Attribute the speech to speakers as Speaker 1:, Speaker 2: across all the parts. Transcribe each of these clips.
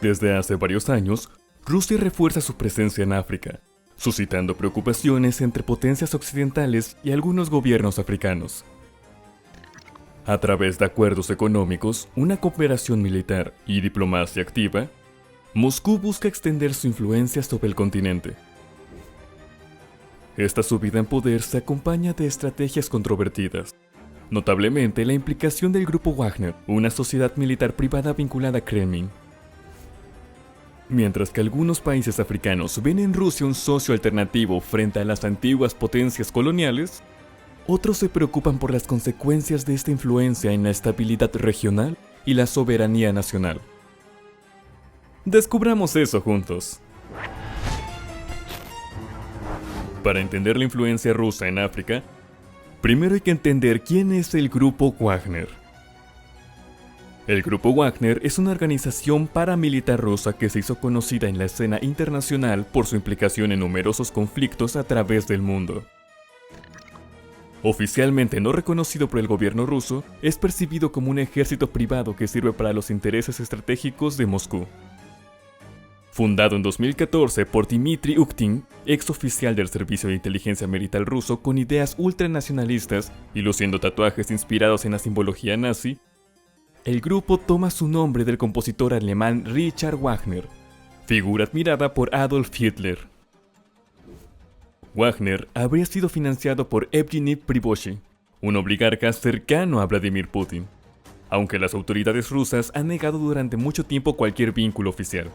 Speaker 1: Desde hace varios años, Rusia refuerza su presencia en África, suscitando preocupaciones entre potencias occidentales y algunos gobiernos africanos. A través de acuerdos económicos, una cooperación militar y diplomacia activa, Moscú busca extender su influencia sobre el continente. Esta subida en poder se acompaña de estrategias controvertidas, notablemente la implicación del grupo Wagner, una sociedad militar privada vinculada a Kremlin. Mientras que algunos países africanos ven en Rusia un socio alternativo frente a las antiguas potencias coloniales, otros se preocupan por las consecuencias de esta influencia en la estabilidad regional y la soberanía nacional. Descubramos eso juntos. Para entender la influencia rusa en África, primero hay que entender quién es el Grupo Wagner. El Grupo Wagner es una organización paramilitar rusa que se hizo conocida en la escena internacional por su implicación en numerosos conflictos a través del mundo. Oficialmente no reconocido por el gobierno ruso, es percibido como un ejército privado que sirve para los intereses estratégicos de Moscú. Fundado en 2014 por Dmitry Uktin, ex oficial del Servicio de Inteligencia Militar ruso con ideas ultranacionalistas y luciendo tatuajes inspirados en la simbología nazi, el grupo toma su nombre del compositor alemán Richard Wagner, figura admirada por Adolf Hitler. Wagner habría sido financiado por Evgeny Prigozhin, un oligarca cercano a Vladimir Putin, aunque las autoridades rusas han negado durante mucho tiempo cualquier vínculo oficial.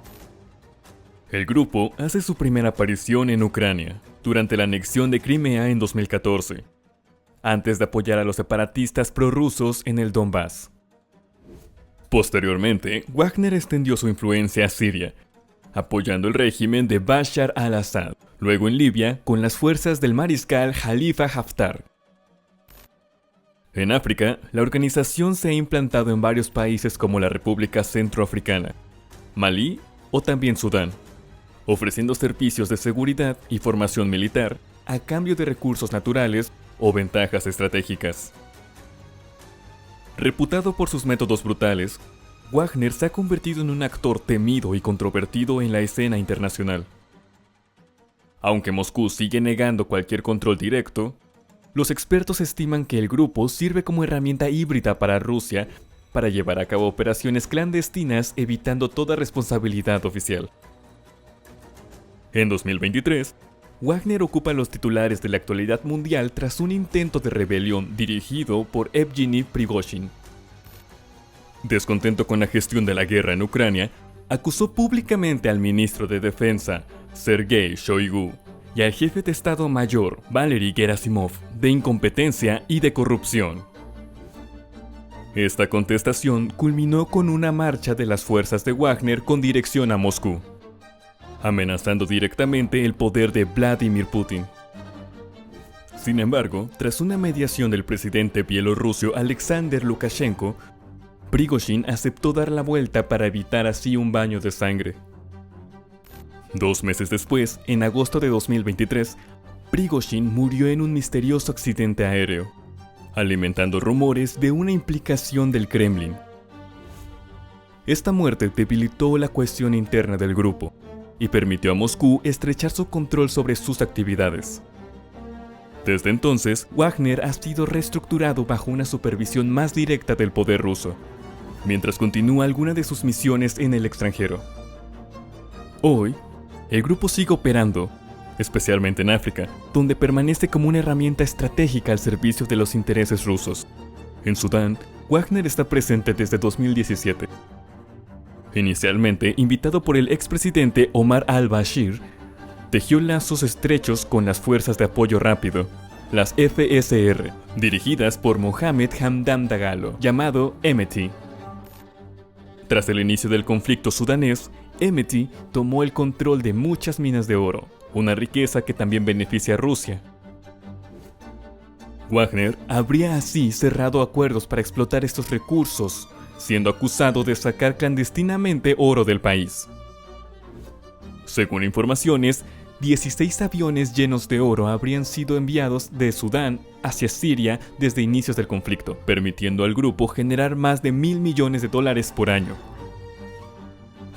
Speaker 1: El grupo hace su primera aparición en Ucrania, durante la anexión de Crimea en 2014, antes de apoyar a los separatistas prorrusos en el Donbass. Posteriormente, Wagner extendió su influencia a Siria, apoyando el régimen de Bashar al-Assad, luego en Libia con las fuerzas del mariscal Khalifa Haftar. En África, la organización se ha implantado en varios países como la República Centroafricana, Malí o también Sudán, ofreciendo servicios de seguridad y formación militar a cambio de recursos naturales o ventajas estratégicas. Reputado por sus métodos brutales, Wagner se ha convertido en un actor temido y controvertido en la escena internacional. Aunque Moscú sigue negando cualquier control directo, los expertos estiman que el grupo sirve como herramienta híbrida para Rusia para llevar a cabo operaciones clandestinas evitando toda responsabilidad oficial. En 2023, Wagner ocupa los titulares de la actualidad mundial tras un intento de rebelión dirigido por Evgeny Prigozhin. Descontento con la gestión de la guerra en Ucrania, acusó públicamente al ministro de Defensa, Sergei Shoigu, y al jefe de Estado Mayor, Valery Gerasimov, de incompetencia y de corrupción. Esta contestación culminó con una marcha de las fuerzas de Wagner con dirección a Moscú, amenazando directamente el poder de Vladimir Putin. Sin embargo, tras una mediación del presidente bielorruso Alexander Lukashenko, Prigozhin aceptó dar la vuelta para evitar así un baño de sangre. 2 meses después, en agosto de 2023, Prigozhin murió en un misterioso accidente aéreo, alimentando rumores de una implicación del Kremlin. Esta muerte debilitó la cohesión interna del grupo y permitió a Moscú estrechar su control sobre sus actividades. Desde entonces, Wagner ha sido reestructurado bajo una supervisión más directa del poder ruso, mientras continúa alguna de sus misiones en el extranjero. Hoy, el grupo sigue operando, especialmente en África, donde permanece como una herramienta estratégica al servicio de los intereses rusos. En Sudán, Wagner está presente desde 2017. Inicialmente invitado por el expresidente Omar al-Bashir, tejió lazos estrechos con las Fuerzas de Apoyo Rápido, las FSR, dirigidas por Mohamed Hamdan Dagalo, llamado Hemeti. Tras el inicio del conflicto sudanés, Hemeti tomó el control de muchas minas de oro, una riqueza que también beneficia a Rusia. Wagner habría así cerrado acuerdos para explotar estos recursos, siendo acusado de sacar clandestinamente oro del país. Según informaciones, 16 aviones llenos de oro habrían sido enviados de Sudán hacia Siria desde inicios del conflicto, permitiendo al grupo generar más de $1.000 millones por año.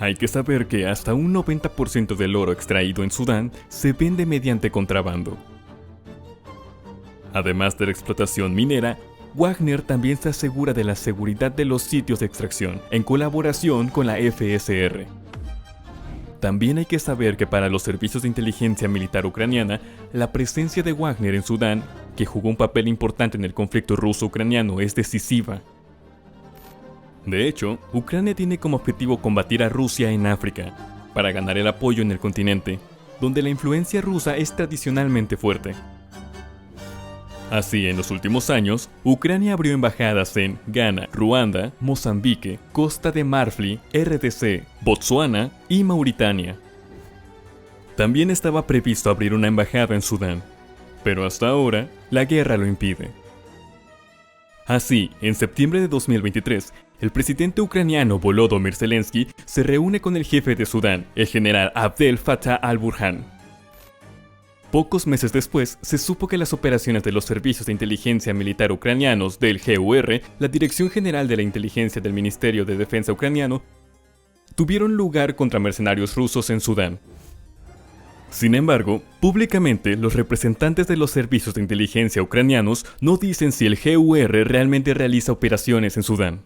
Speaker 1: Hay que saber que hasta un 90% del oro extraído en Sudán se vende mediante contrabando. Además de la explotación minera, Wagner también se asegura de la seguridad de los sitios de extracción en colaboración con la FSR. También hay que saber que para los servicios de inteligencia militar ucraniana, la presencia de Wagner en Sudán, que jugó un papel importante en el conflicto ruso-ucraniano, es decisiva. De hecho, Ucrania tiene como objetivo combatir a Rusia en África, para ganar el apoyo en el continente, donde la influencia rusa es tradicionalmente fuerte. Así, en los últimos años, Ucrania abrió embajadas en Ghana, Ruanda, Mozambique, Costa de Marfil, RDC, Botsuana y Mauritania. También estaba previsto abrir una embajada en Sudán, pero hasta ahora, la guerra lo impide. Así, en septiembre de 2023, el presidente ucraniano Volodymyr Zelensky se reúne con el jefe de Sudán, el general Abdel Fattah al-Burhan. Pocos meses después, se supo que las operaciones de los servicios de inteligencia militar ucranianos del GUR, la Dirección General de la Inteligencia del Ministerio de Defensa ucraniano, tuvieron lugar contra mercenarios rusos en Sudán. Sin embargo, públicamente los representantes de los servicios de inteligencia ucranianos no dicen si el GUR realmente realiza operaciones en Sudán.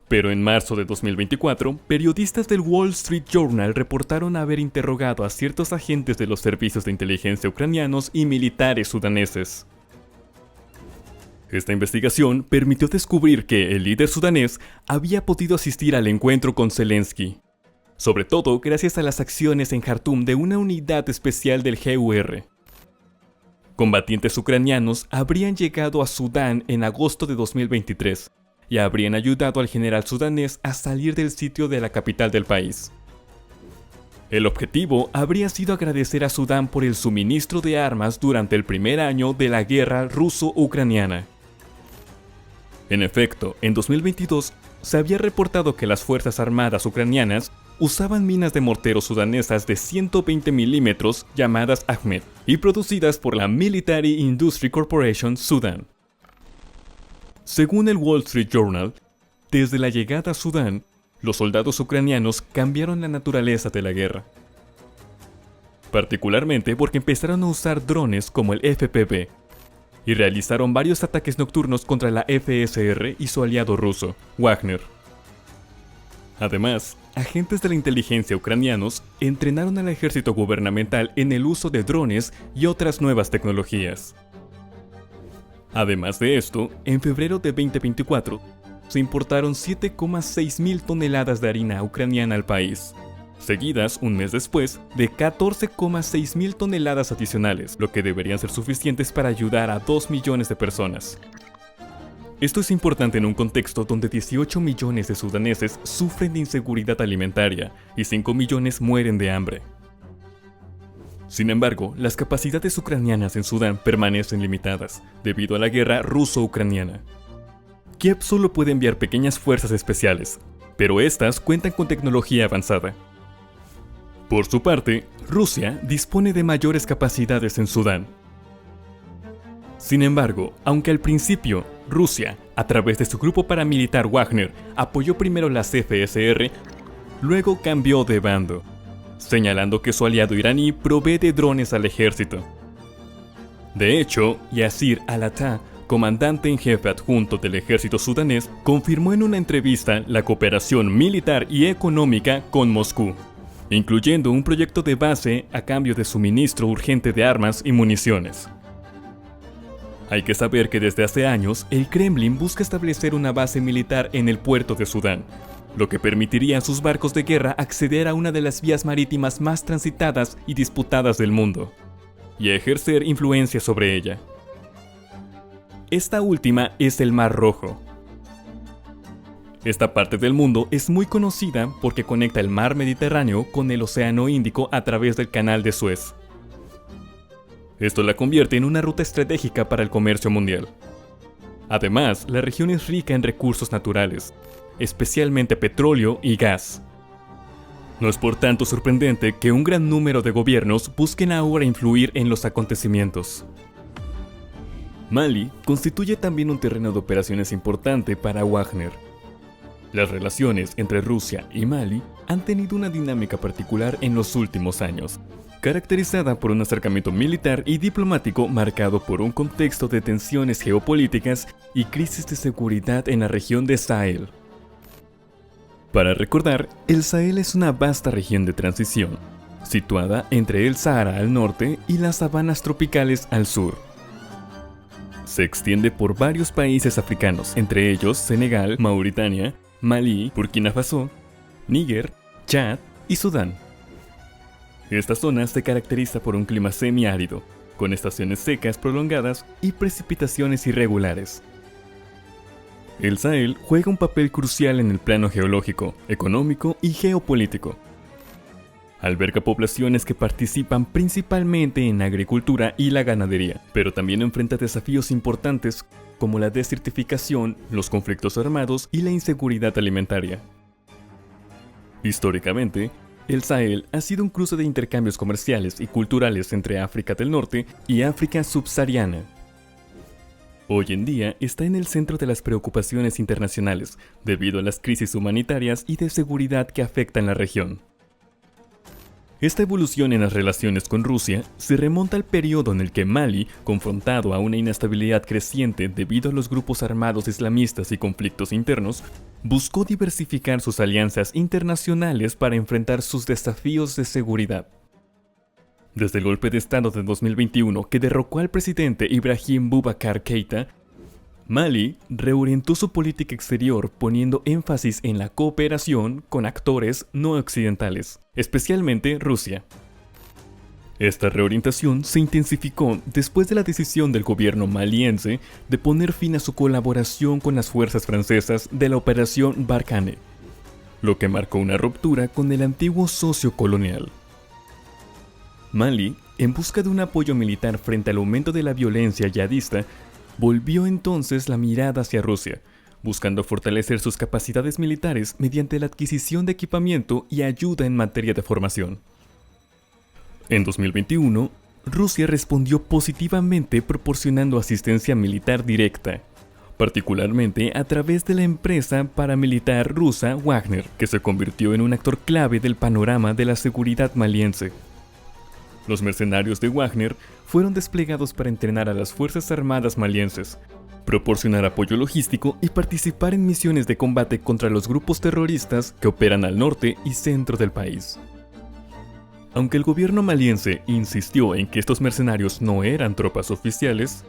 Speaker 1: Pero en marzo de 2024, periodistas del Wall Street Journal reportaron haber interrogado a ciertos agentes de los servicios de inteligencia ucranianos y militares sudaneses. Esta investigación permitió descubrir que el líder sudanés había podido asistir al encuentro con Zelensky, sobre todo gracias a las acciones en Jartum de una unidad especial del GUR. Combatientes ucranianos habrían llegado a Sudán en agosto de 2023 y habrían ayudado al general sudanés a salir del sitio de la capital del país. El objetivo habría sido agradecer a Sudán por el suministro de armas durante el primer año de la guerra ruso-ucraniana. En efecto, en 2022 se había reportado que las Fuerzas Armadas ucranianas usaban minas de mortero sudanesas de 120 milímetros llamadas Ahmed y producidas por la Military Industry Corporation Sudan. Según el Wall Street Journal, desde la llegada a Sudán, los soldados ucranianos cambiaron la naturaleza de la guerra. Particularmente porque empezaron a usar drones como el FPV y realizaron varios ataques nocturnos contra la FSR y su aliado ruso, Wagner. Además, agentes de la inteligencia ucranianos entrenaron al ejército gubernamental en el uso de drones y otras nuevas tecnologías. Además de esto, en febrero de 2024, se importaron 7,6 mil toneladas de harina ucraniana al país, seguidas un mes después de 14,6 mil toneladas adicionales, lo que deberían ser suficientes para ayudar a 2 millones de personas. Esto es importante en un contexto donde 18 millones de sudaneses sufren de inseguridad alimentaria y 5 millones mueren de hambre. Sin embargo, las capacidades ucranianas en Sudán permanecen limitadas, debido a la guerra ruso-ucraniana. Kiev solo puede enviar pequeñas fuerzas especiales, pero estas cuentan con tecnología avanzada. Por su parte, Rusia dispone de mayores capacidades en Sudán. Sin embargo, aunque al principio, Rusia, a través de su grupo paramilitar Wagner, apoyó primero las FSR, luego cambió de bando, señalando que su aliado iraní provee de drones al ejército. De hecho, Yasir al-Attah, comandante en jefe adjunto del ejército sudanés, confirmó en una entrevista la cooperación militar y económica con Moscú, incluyendo un proyecto de base a cambio de suministro urgente de armas y municiones. Hay que saber que desde hace años, el Kremlin busca establecer una base militar en el puerto de Sudán, lo que permitiría a sus barcos de guerra acceder a una de las vías marítimas más transitadas y disputadas del mundo, y a ejercer influencia sobre ella. Esta última es el Mar Rojo. Esta parte del mundo es muy conocida porque conecta el mar Mediterráneo con el Océano Índico a través del Canal de Suez. Esto la convierte en una ruta estratégica para el comercio mundial. Además, la región es rica en recursos naturales, especialmente petróleo y gas. No es por tanto sorprendente que un gran número de gobiernos busquen ahora influir en los acontecimientos. Mali constituye también un terreno de operaciones importante para Wagner. Las relaciones entre Rusia y Mali han tenido una dinámica particular en los últimos años, caracterizada por un acercamiento militar y diplomático marcado por un contexto de tensiones geopolíticas y crisis de seguridad en la región de Sahel. Para recordar, el Sahel es una vasta región de transición, situada entre el Sahara al norte y las sabanas tropicales al sur. Se extiende por varios países africanos, entre ellos Senegal, Mauritania, Malí, Burkina Faso, Níger, Chad y Sudán. Esta zona se caracteriza por un clima semiárido, con estaciones secas prolongadas y precipitaciones irregulares. El Sahel juega un papel crucial en el plano geológico, económico y geopolítico. Alberga poblaciones que participan principalmente en la agricultura y la ganadería, pero también enfrenta desafíos importantes como la desertificación, los conflictos armados y la inseguridad alimentaria. Históricamente, el Sahel ha sido un cruce de intercambios comerciales y culturales entre África del Norte y África subsahariana. Hoy en día está en el centro de las preocupaciones internacionales debido a las crisis humanitarias y de seguridad que afectan la región. Esta evolución en las relaciones con Rusia se remonta al periodo en el que Mali, confrontado a una inestabilidad creciente debido a los grupos armados islamistas y conflictos internos, buscó diversificar sus alianzas internacionales para enfrentar sus desafíos de seguridad. Desde el golpe de Estado de 2021 que derrocó al presidente Ibrahim Boubacar Keïta, Mali reorientó su política exterior poniendo énfasis en la cooperación con actores no occidentales, especialmente Rusia. Esta reorientación se intensificó después de la decisión del gobierno maliense de poner fin a su colaboración con las fuerzas francesas de la Operación Barkhane, lo que marcó una ruptura con el antiguo socio colonial. Mali, en busca de un apoyo militar frente al aumento de la violencia yihadista, volvió entonces la mirada hacia Rusia, buscando fortalecer sus capacidades militares mediante la adquisición de equipamiento y ayuda en materia de formación. En 2021, Rusia respondió positivamente proporcionando asistencia militar directa, particularmente a través de la empresa paramilitar rusa Wagner, que se convirtió en un actor clave del panorama de la seguridad maliense. Los mercenarios de Wagner fueron desplegados para entrenar a las Fuerzas Armadas malienses, proporcionar apoyo logístico y participar en misiones de combate contra los grupos terroristas que operan al norte y centro del país. Aunque el gobierno maliense insistió en que estos mercenarios no eran tropas oficiales,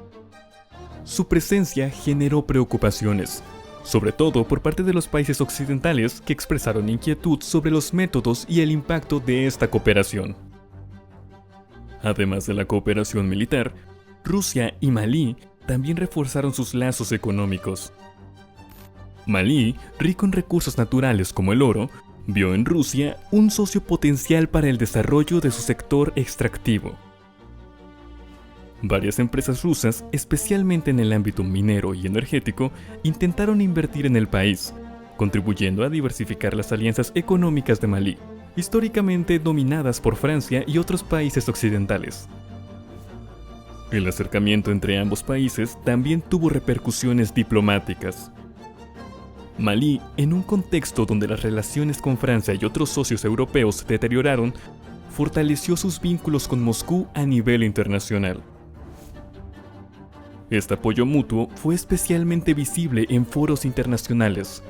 Speaker 1: su presencia generó preocupaciones, sobre todo por parte de los países occidentales que expresaron inquietud sobre los métodos y el impacto de esta cooperación. Además de la cooperación militar, Rusia y Malí también reforzaron sus lazos económicos. Malí, rico en recursos naturales como el oro, vio en Rusia un socio potencial para el desarrollo de su sector extractivo. Varias empresas rusas, especialmente en el ámbito minero y energético, intentaron invertir en el país, contribuyendo a diversificar las alianzas económicas de Malí, históricamente dominadas por Francia y otros países occidentales. El acercamiento entre ambos países también tuvo repercusiones diplomáticas. Malí, en un contexto donde las relaciones con Francia y otros socios europeos se deterioraron, fortaleció sus vínculos con Moscú a nivel internacional. Este apoyo mutuo fue especialmente visible en foros internacionales,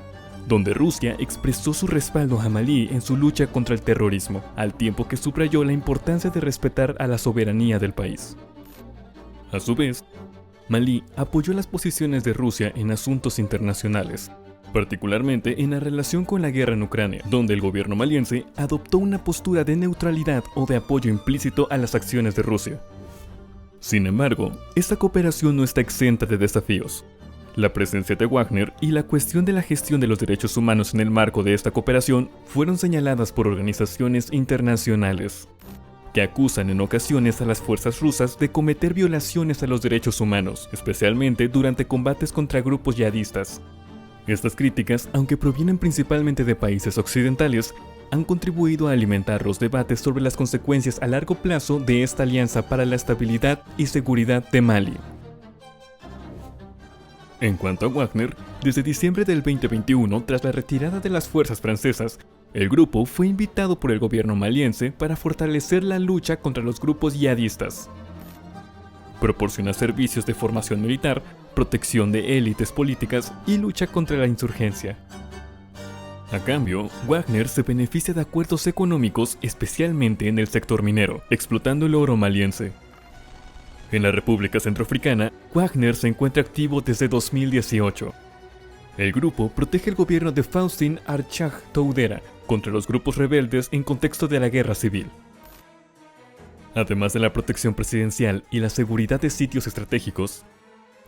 Speaker 1: donde Rusia expresó su respaldo a Malí en su lucha contra el terrorismo, al tiempo que subrayó la importancia de respetar a la soberanía del país. A su vez, Malí apoyó las posiciones de Rusia en asuntos internacionales, particularmente en la relación con la guerra en Ucrania, donde el gobierno maliense adoptó una postura de neutralidad o de apoyo implícito a las acciones de Rusia. Sin embargo, esta cooperación no está exenta de desafíos. La presencia de Wagner y la cuestión de la gestión de los derechos humanos en el marco de esta cooperación fueron señaladas por organizaciones internacionales, que acusan en ocasiones a las fuerzas rusas de cometer violaciones a los derechos humanos, especialmente durante combates contra grupos yihadistas. Estas críticas, aunque provienen principalmente de países occidentales, han contribuido a alimentar los debates sobre las consecuencias a largo plazo de esta alianza para la estabilidad y seguridad de Mali. En cuanto a Wagner, desde diciembre del 2021, tras la retirada de las fuerzas francesas, el grupo fue invitado por el gobierno maliense para fortalecer la lucha contra los grupos yihadistas. Proporciona servicios de formación militar, protección de élites políticas y lucha contra la insurgencia. A cambio, Wagner se beneficia de acuerdos económicos, especialmente en el sector minero, explotando el oro maliense. En la República Centroafricana, Wagner se encuentra activo desde 2018. El grupo protege el gobierno de Faustin Archange Touadéra contra los grupos rebeldes en contexto de la guerra civil. Además de la protección presidencial y la seguridad de sitios estratégicos,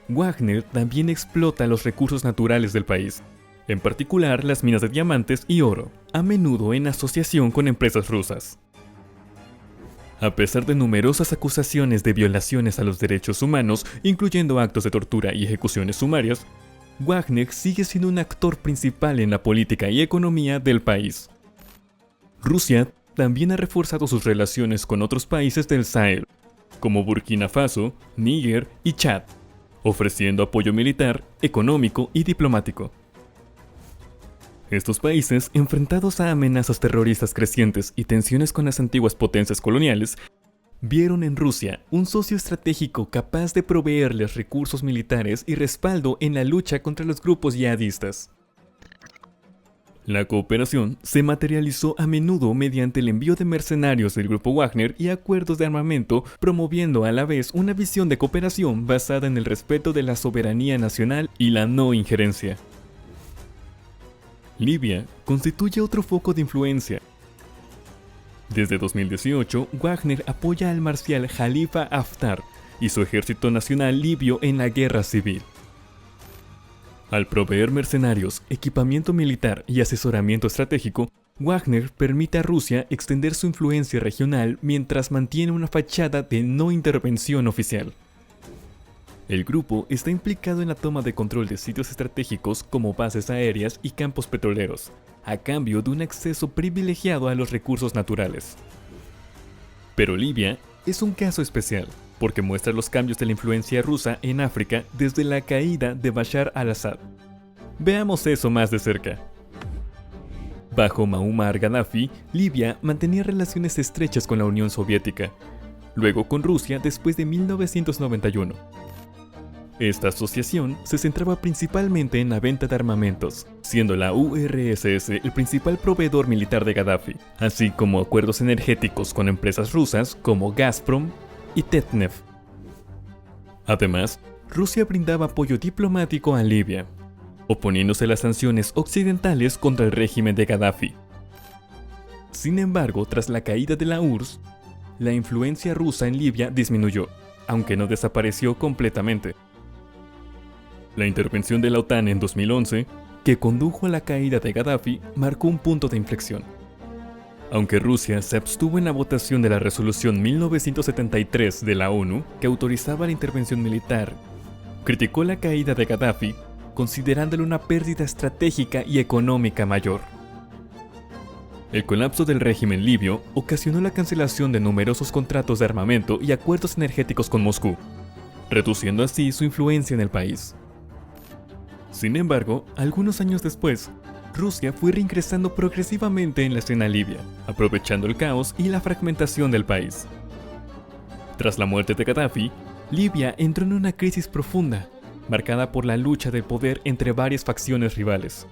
Speaker 1: Wagner también explota los recursos naturales del país, en particular las minas de diamantes y oro, a menudo en asociación con empresas rusas. A pesar de numerosas acusaciones de violaciones a los derechos humanos, incluyendo actos de tortura y ejecuciones sumarias, Wagner sigue siendo un actor principal en la política y economía del país. Rusia también ha reforzado sus relaciones con otros países del Sahel, como Burkina Faso, Níger y Chad, ofreciendo apoyo militar, económico y diplomático. Estos países, enfrentados a amenazas terroristas crecientes y tensiones con las antiguas potencias coloniales, vieron en Rusia un socio estratégico capaz de proveerles recursos militares y respaldo en la lucha contra los grupos yihadistas. La cooperación se materializó a menudo mediante el envío de mercenarios del grupo Wagner y acuerdos de armamento, promoviendo a la vez una visión de cooperación basada en el respeto de la soberanía nacional y la no injerencia. Libia constituye otro foco de influencia. Desde 2018, Wagner apoya al marcial Khalifa Haftar y su ejército nacional libio en la guerra civil. Al proveer mercenarios, equipamiento militar y asesoramiento estratégico, Wagner permite a Rusia extender su influencia regional mientras mantiene una fachada de no intervención oficial. El grupo está implicado en la toma de control de sitios estratégicos como bases aéreas y campos petroleros, a cambio de un acceso privilegiado a los recursos naturales. Pero Libia es un caso especial, porque muestra los cambios de la influencia rusa en África desde la caída de Bashar al-Assad. Veamos eso más de cerca. Bajo Muammar Gaddafi, Libia mantenía relaciones estrechas con la Unión Soviética, luego con Rusia después de 1991. Esta asociación se centraba principalmente en la venta de armamentos, siendo la URSS el principal proveedor militar de Gaddafi, así como acuerdos energéticos con empresas rusas como Gazprom y Tetnef. Además, Rusia brindaba apoyo diplomático a Libia, oponiéndose a las sanciones occidentales contra el régimen de Gaddafi. Sin embargo, tras la caída de la URSS, la influencia rusa en Libia disminuyó, aunque no desapareció completamente. La intervención de la OTAN en 2011, que condujo a la caída de Gaddafi, marcó un punto de inflexión. Aunque Rusia se abstuvo en la votación de la resolución 1973 de la ONU, que autorizaba la intervención militar, criticó la caída de Gaddafi, considerándolo una pérdida estratégica y económica mayor. El colapso del régimen libio ocasionó la cancelación de numerosos contratos de armamento y acuerdos energéticos con Moscú, reduciendo así su influencia en el país. Sin embargo, algunos años después, Rusia fue reingresando progresivamente en la escena libia, aprovechando el caos y la fragmentación del país. Tras la muerte de Gaddafi, Libia entró en una crisis profunda, marcada por la lucha de poder entre varias facciones rivales.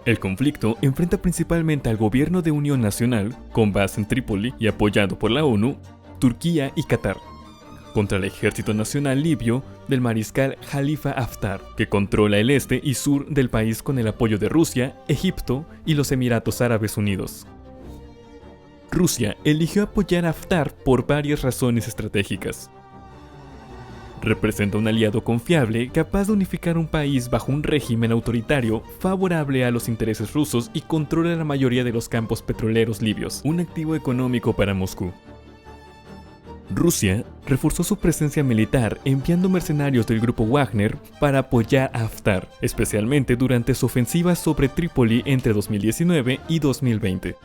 Speaker 1: El conflicto enfrenta principalmente al gobierno de Unión Nacional, con base en Trípoli y apoyado por la ONU, Turquía y Qatar, contra el ejército nacional libio del mariscal Khalifa Haftar, que controla el este y sur del país con el apoyo de Rusia, Egipto y los Emiratos Árabes Unidos. Rusia eligió apoyar a Haftar por varias razones estratégicas. Representa un aliado confiable capaz de unificar un país bajo un régimen autoritario favorable a los intereses rusos y controla la mayoría de los campos petroleros libios, un activo económico para Moscú. Rusia reforzó su presencia militar enviando mercenarios del grupo Wagner para apoyar a Haftar, especialmente durante su ofensiva sobre Trípoli entre 2019 y 2020.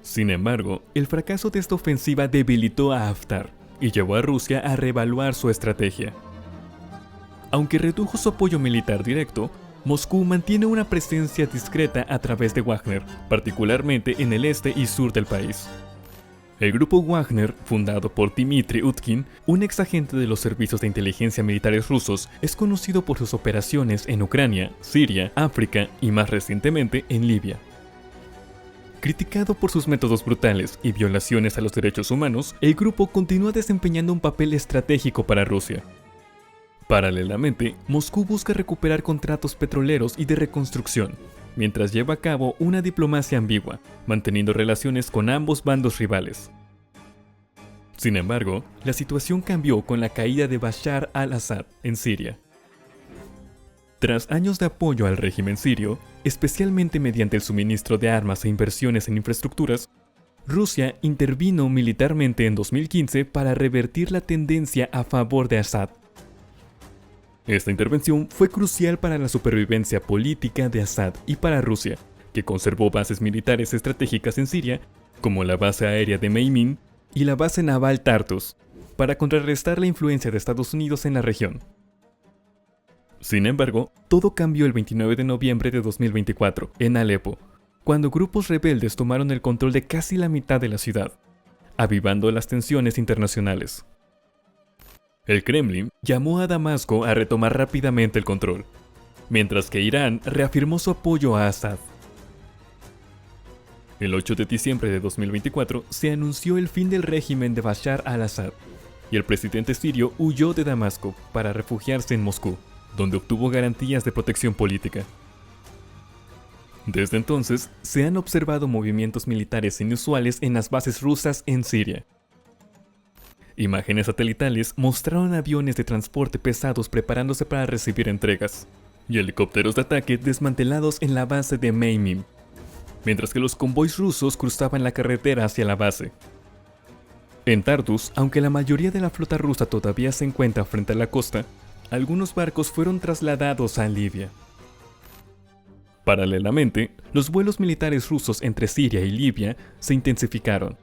Speaker 1: Sin embargo, el fracaso de esta ofensiva debilitó a Haftar y llevó a Rusia a reevaluar su estrategia. Aunque redujo su apoyo militar directo, Moscú mantiene una presencia discreta a través de Wagner, particularmente en el este y sur del país. El grupo Wagner, fundado por Dmitry Utkin, un ex agente de los servicios de inteligencia militares rusos, es conocido por sus operaciones en Ucrania, Siria, África y más recientemente en Libia. Criticado por sus métodos brutales y violaciones a los derechos humanos, el grupo continúa desempeñando un papel estratégico para Rusia. Paralelamente, Moscú busca recuperar contratos petroleros y de reconstrucción, mientras lleva a cabo una diplomacia ambigua, manteniendo relaciones con ambos bandos rivales. Sin embargo, la situación cambió con la caída de Bashar al-Assad en Siria. Tras años de apoyo al régimen sirio, especialmente mediante el suministro de armas e inversiones en infraestructuras, Rusia intervino militarmente en 2015 para revertir la tendencia a favor de Assad. Esta intervención fue crucial para la supervivencia política de Assad y para Rusia, que conservó bases militares estratégicas en Siria, como la base aérea de Meymin y la base naval Tartus, para contrarrestar la influencia de Estados Unidos en la región. Sin embargo, todo cambió el 29 de noviembre de 2024, en Alepo, cuando grupos rebeldes tomaron el control de casi la mitad de la ciudad, avivando las tensiones internacionales. El Kremlin llamó a Damasco a retomar rápidamente el control, mientras que Irán reafirmó su apoyo a Assad. El 8 de diciembre de 2024 se anunció el fin del régimen de Bashar al-Assad, y el presidente sirio huyó de Damasco para refugiarse en Moscú, donde obtuvo garantías de protección política. Desde entonces, se han observado movimientos militares inusuales en las bases rusas en Siria. Imágenes satelitales mostraron aviones de transporte pesados preparándose para recibir entregas, y helicópteros de ataque desmantelados en la base de Meymin, mientras que los convoys rusos cruzaban la carretera hacia la base. En Tartus, aunque la mayoría de la flota rusa todavía se encuentra frente a la costa, algunos barcos fueron trasladados a Libia. Paralelamente, los vuelos militares rusos entre Siria y Libia se intensificaron,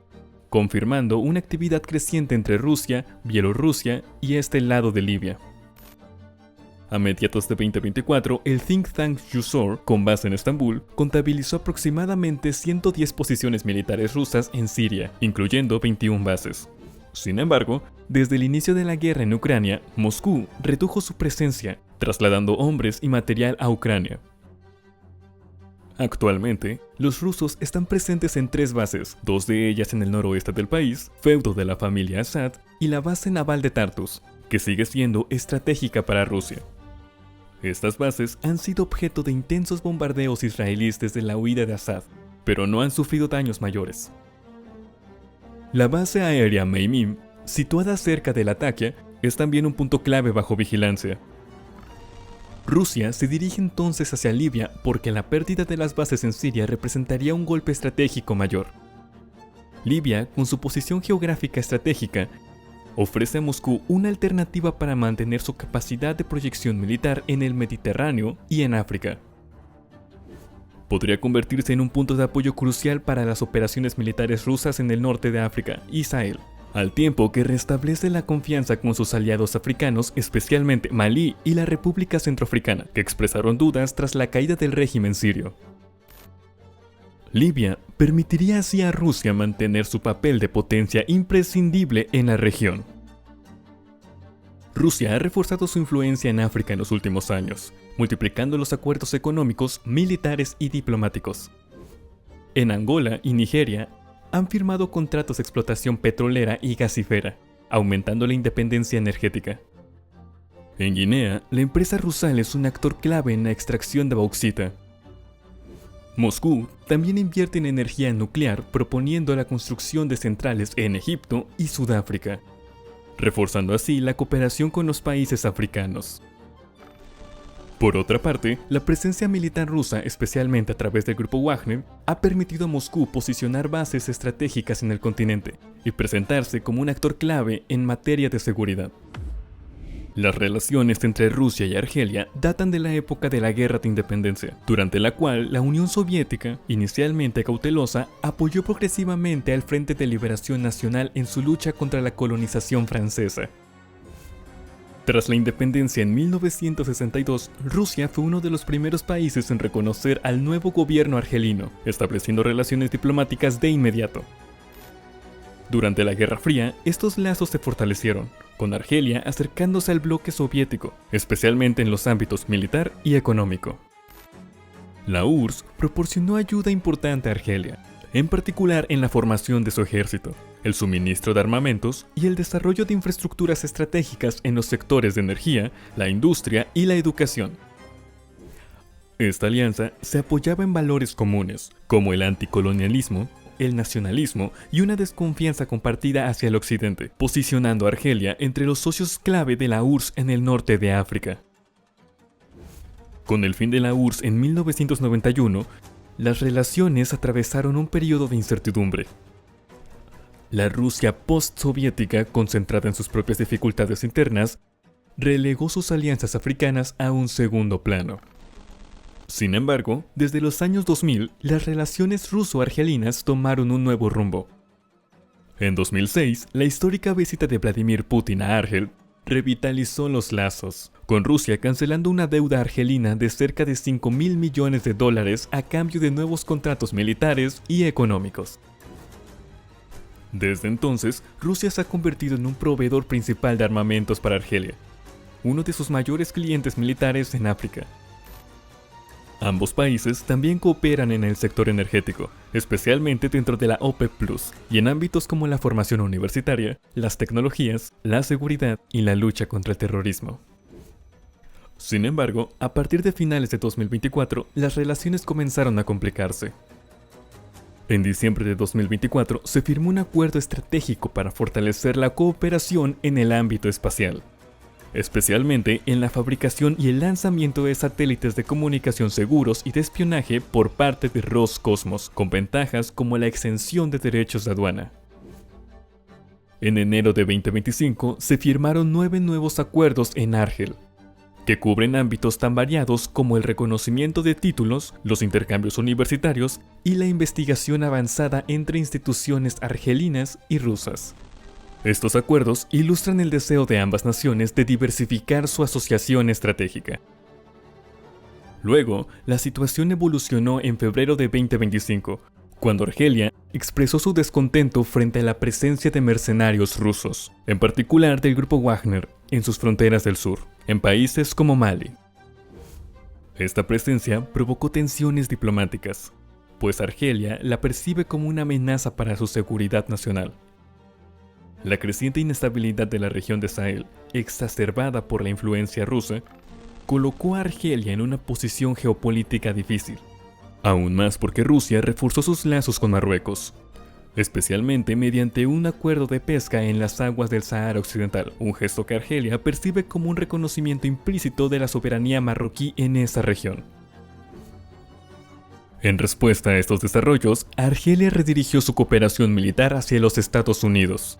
Speaker 1: confirmando una actividad creciente entre Rusia, Bielorrusia y este lado de Libia. A mediados de 2024, el think tank Yusor, con base en Estambul, contabilizó aproximadamente 110 posiciones militares rusas en Siria, incluyendo 21 bases. Sin embargo, desde el inicio de la guerra en Ucrania, Moscú redujo su presencia, trasladando hombres y material a Ucrania. Actualmente, los rusos están presentes en 3 bases, 2 de ellas en el noroeste del país, feudo de la familia Assad, y la base naval de Tartus, que sigue siendo estratégica para Rusia. Estas bases han sido objeto de intensos bombardeos israelíes desde la huida de Assad, pero no han sufrido daños mayores. La base aérea Meymin, situada cerca de Latakia, es también un punto clave bajo vigilancia. Rusia se dirige entonces hacia Libia porque la pérdida de las bases en Siria representaría un golpe estratégico mayor. Libia, con su posición geográfica estratégica, ofrece a Moscú una alternativa para mantener su capacidad de proyección militar en el Mediterráneo y en África. Podría convertirse en un punto de apoyo crucial para las operaciones militares rusas en el norte de África y Sahel, al tiempo que restablece la confianza con sus aliados africanos, especialmente Malí y la República Centroafricana, que expresaron dudas tras la caída del régimen sirio. Libia permitiría así a Rusia mantener su papel de potencia imprescindible en la región. Rusia ha reforzado su influencia en África en los últimos años, multiplicando los acuerdos económicos, militares y diplomáticos. En Angola y Nigeria, han firmado contratos de explotación petrolera y gasífera, aumentando la independencia energética. En Guinea, la empresa Rusal es un actor clave en la extracción de bauxita. Moscú también invierte en energía nuclear, proponiendo la construcción de centrales en Egipto y Sudáfrica, reforzando así la cooperación con los países africanos. Por otra parte, la presencia militar rusa, especialmente a través del grupo Wagner, ha permitido a Moscú posicionar bases estratégicas en el continente y presentarse como un actor clave en materia de seguridad. Las relaciones entre Rusia y Argelia datan de la época de la Guerra de Independencia, durante la cual la Unión Soviética, inicialmente cautelosa, apoyó progresivamente al Frente de Liberación Nacional en su lucha contra la colonización francesa. Tras la independencia en 1962, Rusia fue uno de los primeros países en reconocer al nuevo gobierno argelino, estableciendo relaciones diplomáticas de inmediato. Durante la Guerra Fría, estos lazos se fortalecieron, con Argelia acercándose al bloque soviético, especialmente en los ámbitos militar y económico. La URSS proporcionó ayuda importante a Argelia, en particular en la formación de su ejército, el suministro de armamentos y el desarrollo de infraestructuras estratégicas en los sectores de energía, la industria y la educación. Esta alianza se apoyaba en valores comunes, como el anticolonialismo, el nacionalismo y una desconfianza compartida hacia el occidente, posicionando a Argelia entre los socios clave de la URSS en el norte de África. Con el fin de la URSS en 1991, las relaciones atravesaron un periodo de incertidumbre. La Rusia post-soviética, concentrada en sus propias dificultades internas, relegó sus alianzas africanas a un segundo plano. Sin embargo, desde los años 2000, las relaciones ruso-argelinas tomaron un nuevo rumbo. En 2006, la histórica visita de Vladimir Putin a Argel revitalizó los lazos, con Rusia cancelando una deuda argelina de cerca de $5.000 millones a cambio de nuevos contratos militares y económicos. Desde entonces, Rusia se ha convertido en un proveedor principal de armamentos para Argelia, uno de sus mayores clientes militares en África. Ambos países también cooperan en el sector energético, especialmente dentro de la OPEP+, y en ámbitos como la formación universitaria, las tecnologías, la seguridad y la lucha contra el terrorismo. Sin embargo, a partir de finales de 2024, las relaciones comenzaron a complicarse. En diciembre de 2024 se firmó un acuerdo estratégico para fortalecer la cooperación en el ámbito espacial, especialmente en la fabricación y el lanzamiento de satélites de comunicación seguros y de espionaje por parte de Roscosmos, con ventajas como la exención de derechos de aduana. En enero de 2025 se firmaron 9 nuevos acuerdos en Argel, que cubren ámbitos tan variados como el reconocimiento de títulos, los intercambios universitarios y la investigación avanzada entre instituciones argelinas y rusas. Estos acuerdos ilustran el deseo de ambas naciones de diversificar su asociación estratégica. Luego, la situación evolucionó en febrero de 2025, cuando Argelia expresó su descontento frente a la presencia de mercenarios rusos, en particular del grupo Wagner, en sus fronteras del sur, en países como Mali. Esta presencia provocó tensiones diplomáticas, pues Argelia la percibe como una amenaza para su seguridad nacional. La creciente inestabilidad de la región de Sahel, exacerbada por la influencia rusa, colocó a Argelia en una posición geopolítica difícil. Aún más porque Rusia reforzó sus lazos con Marruecos, especialmente mediante un acuerdo de pesca en las aguas del Sahara Occidental, un gesto que Argelia percibe como un reconocimiento implícito de la soberanía marroquí en esa región. En respuesta a estos desarrollos, Argelia redirigió su cooperación militar hacia los Estados Unidos.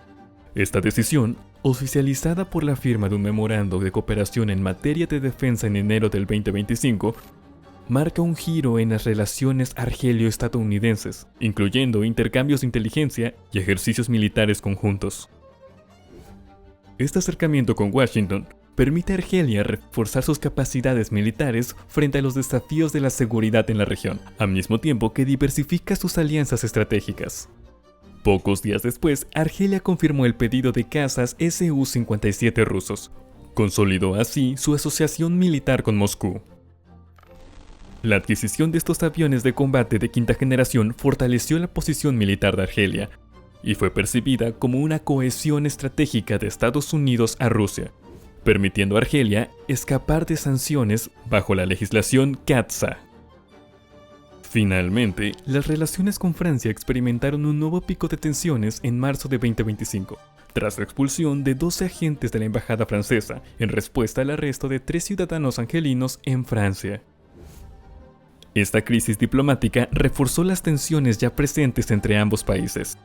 Speaker 1: Esta decisión, oficializada por la firma de un memorando de cooperación en materia de defensa en enero del 2025, marca un giro en las relaciones argelio-estadounidenses, incluyendo intercambios de inteligencia y ejercicios militares conjuntos. Este acercamiento con Washington permite a Argelia reforzar sus capacidades militares frente a los desafíos de la seguridad en la región, al mismo tiempo que diversifica sus alianzas estratégicas. Pocos días después, Argelia confirmó el pedido de cazas Su-57 rusos. Consolidó así su asociación militar con Moscú. La adquisición de estos aviones de combate de quinta generación fortaleció la posición militar de Argelia y fue percibida como una cohesión estratégica de Estados Unidos a Rusia, permitiendo a Argelia escapar de sanciones bajo la legislación CAATSA. Finalmente, las relaciones con Francia experimentaron un nuevo pico de tensiones en marzo de 2025, tras la expulsión de 12 agentes de la embajada francesa en respuesta al arresto de 3 ciudadanos angelinos en Francia. Esta crisis diplomática reforzó las tensiones ya presentes entre ambos países.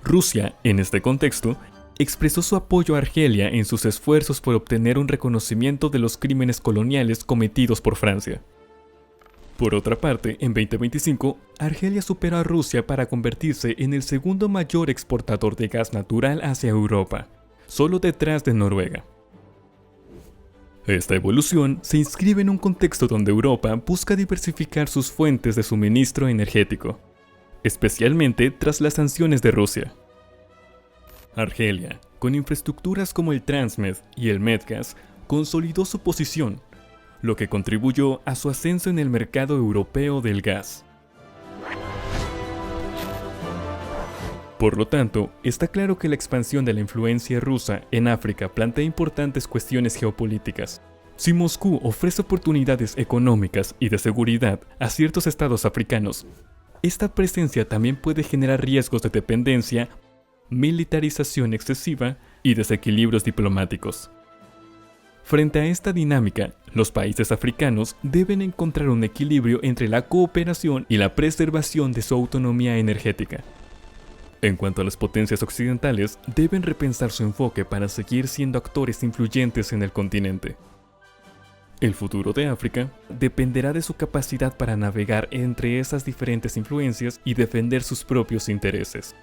Speaker 1: Rusia, en este contexto, expresó su apoyo a Argelia en sus esfuerzos por obtener un reconocimiento de los crímenes coloniales cometidos por Francia. Por otra parte, en 2025, Argelia superó a Rusia para convertirse en el segundo mayor exportador de gas natural hacia Europa, solo detrás de Noruega. Esta evolución se inscribe en un contexto donde Europa busca diversificar sus fuentes de suministro energético, especialmente tras las sanciones de Rusia. Argelia, con infraestructuras como el Transmed y el Medgas, consolidó su posición, lo que contribuyó a su ascenso en el mercado europeo del gas. Por lo tanto, está claro que la expansión de la influencia rusa en África plantea importantes cuestiones geopolíticas. Si Moscú ofrece oportunidades económicas y de seguridad a ciertos estados africanos, esta presencia también puede generar riesgos de dependencia, militarización excesiva y desequilibrios diplomáticos. Frente a esta dinámica, los países africanos deben encontrar un equilibrio entre la cooperación y la preservación de su autonomía energética. En cuanto a las potencias occidentales, deben repensar su enfoque para seguir siendo actores influyentes en el continente. El futuro de África dependerá de su capacidad para navegar entre esas diferentes influencias y defender sus propios intereses.